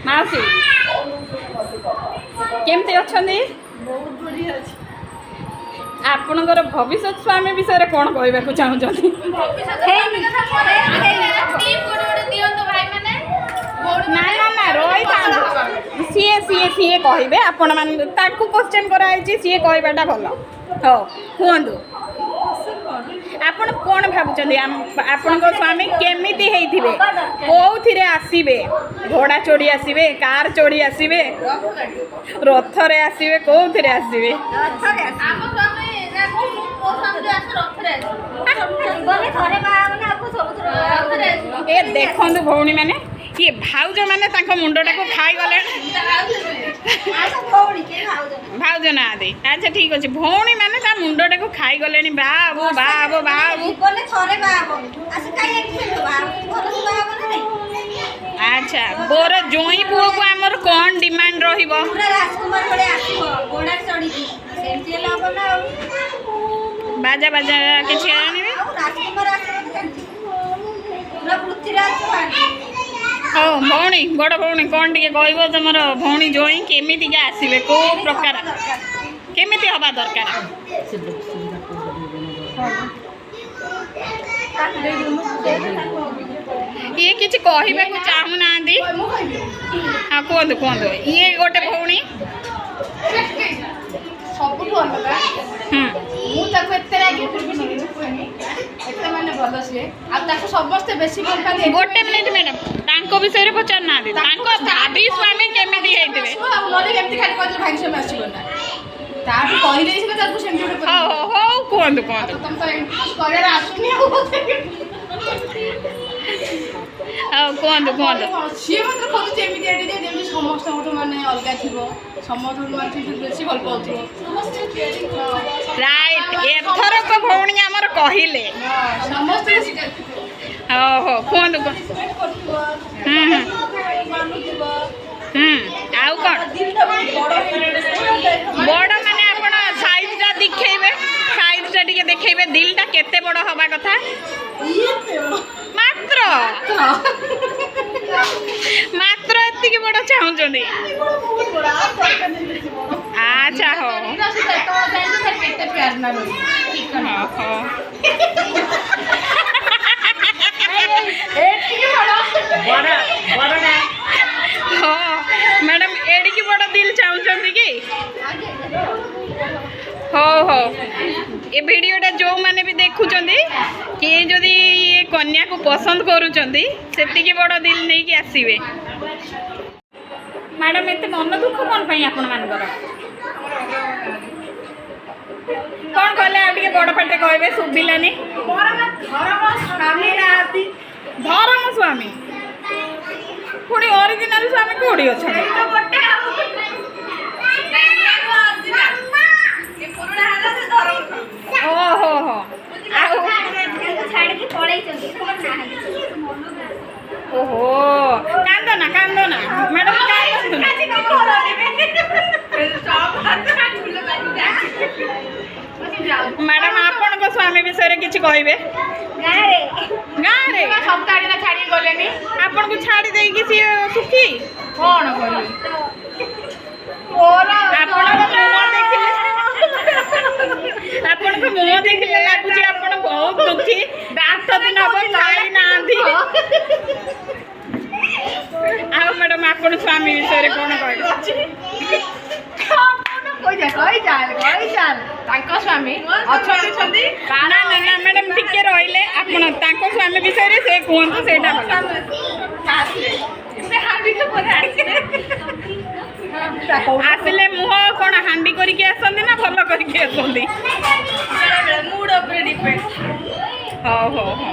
माउसी केमती अच्छा आपणकर भविष्य स्वामी विषय में कौन कहवाक चाहते ना ना ना रही सी सी सी कहे आपण मान क्वेश्चन कराई सी कहवाटा भल हाँ कहतु आपण कौन भावुं आपण स्वामी केमिति होइथिबे कोउथिरे आसीबे घोड़ा चोड़ी आसीबे कार चोड़ी आसीबे रथ रे आसीबे कोउथिरे आसीबे ए देखंतु भौणी माने ये भाउज माने तांको मुंडटा को खाई गले भाउज ना दे अच्छा ठीक अच्छे भौणी माने ता मुंडटा को खाई गले बाबू बाबू बाबू अच्छा बोर जोई पुओ को हमर कोन डिमांड रहिबो बाजा बाजा किछि आनिबे हाँ भौणी बड़ भौणी कौन टे कह तुम भौणी जोई केमिति आसवे कौ प्रकार केमिति हवा दरकार ये किसी कहबा को चाहूना हाँ कहतु कहतु ये गोटे भौणी गोटे मिनिट मैडम तांको विषय पचार ना भाभी स्वामी केमिति हेइथिबे कहतु कहतु कहतु सी मतलब खोजुचे एमती समस्त माने अलग थी समस्त बेसी भल पाऊ राइट एथर को भौणी आमर कहले समस्त हो कहतु आउ कौन बड़ माने आपण साइजटा दिखेबे साइजटा टिके देखेबे दिलटा केते बड़ हवा कथा मात्र मात्र एतिके बड़ चाहूचंदी अच्छा हो मैडम एडिकी बड़ दिल चाहूचंदी कि हो हो ये वीडियोटा जो माने भी देखुचंदी कि जदि ये कन्या को पसंद करूचंदी सेतिके बड़ दिल नहीं कि आसीबे मैडम एते मन दुख कोन पई आपण मानकर कौन कहले आ टिके बड़ पाटे कहबे सुबिलानी धर्म स्वामी पुणी ओरिजिनल स्वामी कोड़ी अच्छा ओहो हो ओहो कांदो ना मैडम मैडम आपण को स्वामी विषय किसी कहबे गाँव सप्ताह छाड़ी गले आपण को छाड़ी दे कि सी सुखी कौन आपण को मुँह देखिले लागुची आपण बहुत दुखी 8 दिन हम खाई नांदी आ मैडम आपण स्वामी विषय कौन स्वामी ना ना ना मैडम टिके रहिले आपण तांको स्वामी विषय से कहतु सेटा आसले मुह कौन हांडी करके आसंदी ना भल करके आसंदी मूड ऊपर डिपेंड हो हो हो